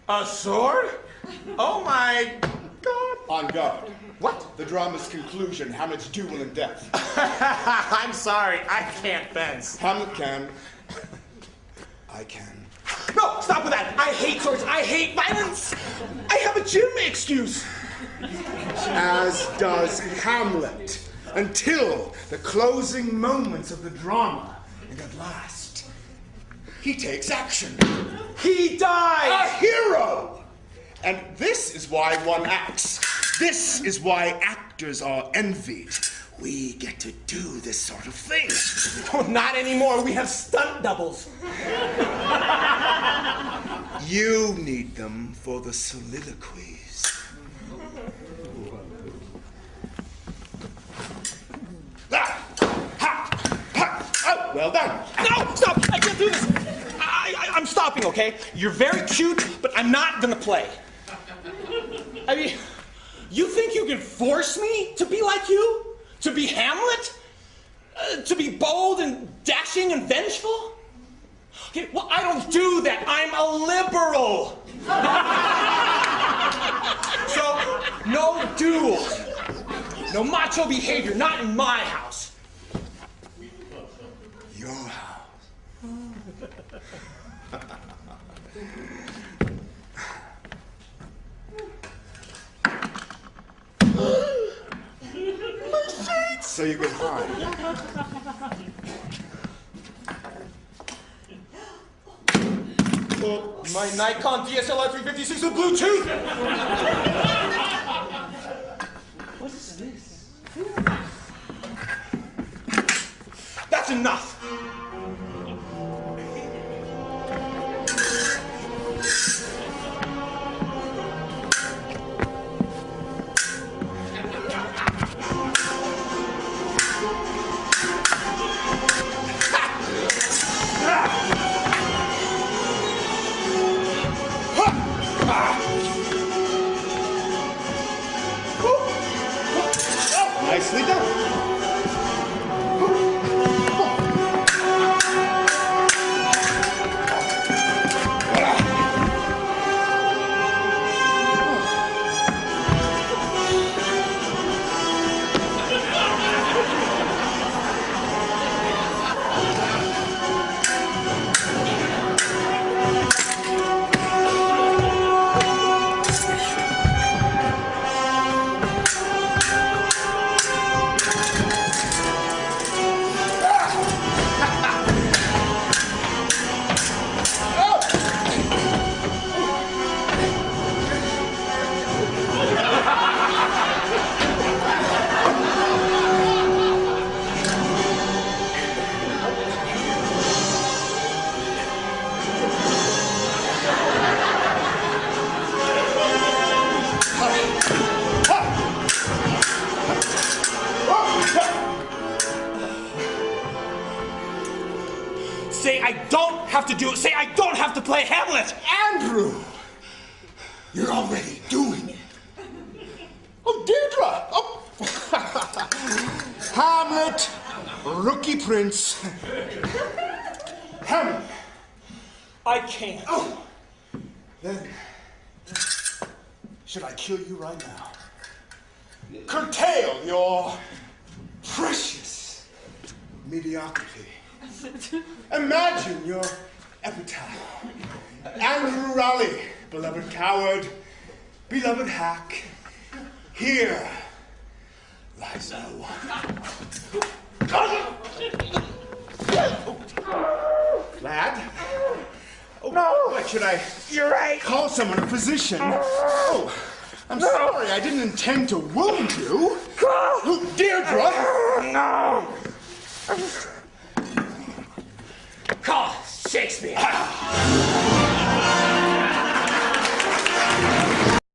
A sword? Oh my God. On guard. What? The drama's conclusion, Hamlet's duel in death. I'm sorry, I can't fence. Hamlet can. I can. No, stop with that. I hate swords. I hate violence. I have a gym excuse. As does Hamlet. Until the closing moments of the drama. And at last, he takes action. He dies. A hero! And this is why one acts. This is why actors are envied. We get to do this sort of thing. Oh, not anymore. We have stunt doubles. You need them for the soliloquies. Oh, well done. No, stop. I can't do this. I'm stopping, okay? You're very cute, but I'm not gonna play. I mean, you think you can force me to be like you? To be Hamlet? To be bold and dashing and vengeful? Okay, well, I don't do that. I'm a liberal. So, no duels. No macho behavior, not in my house. Your house. My shades! So you can hide. My Nikon DSLR 356 with Bluetooth! What is this? That's enough! Nicely done. Say I don't have to do it. Say I don't have to play Hamlet. Andrew, you're already doing it. Oh, Deirdre. Oh. Hamlet, rookie prince. Hamlet. I can't. Oh. Then, should I kill you right now? Curtail your precious mediocrity. Imagine your epitaph. Andrew Raleigh, beloved coward, beloved hack. Here lies no one. Lad? Oh, no! What, should I You're right. call someone a physician? Oh, I'm sorry, I didn't intend to wound you. Oh, Deirdre! No! Call Shakespeare.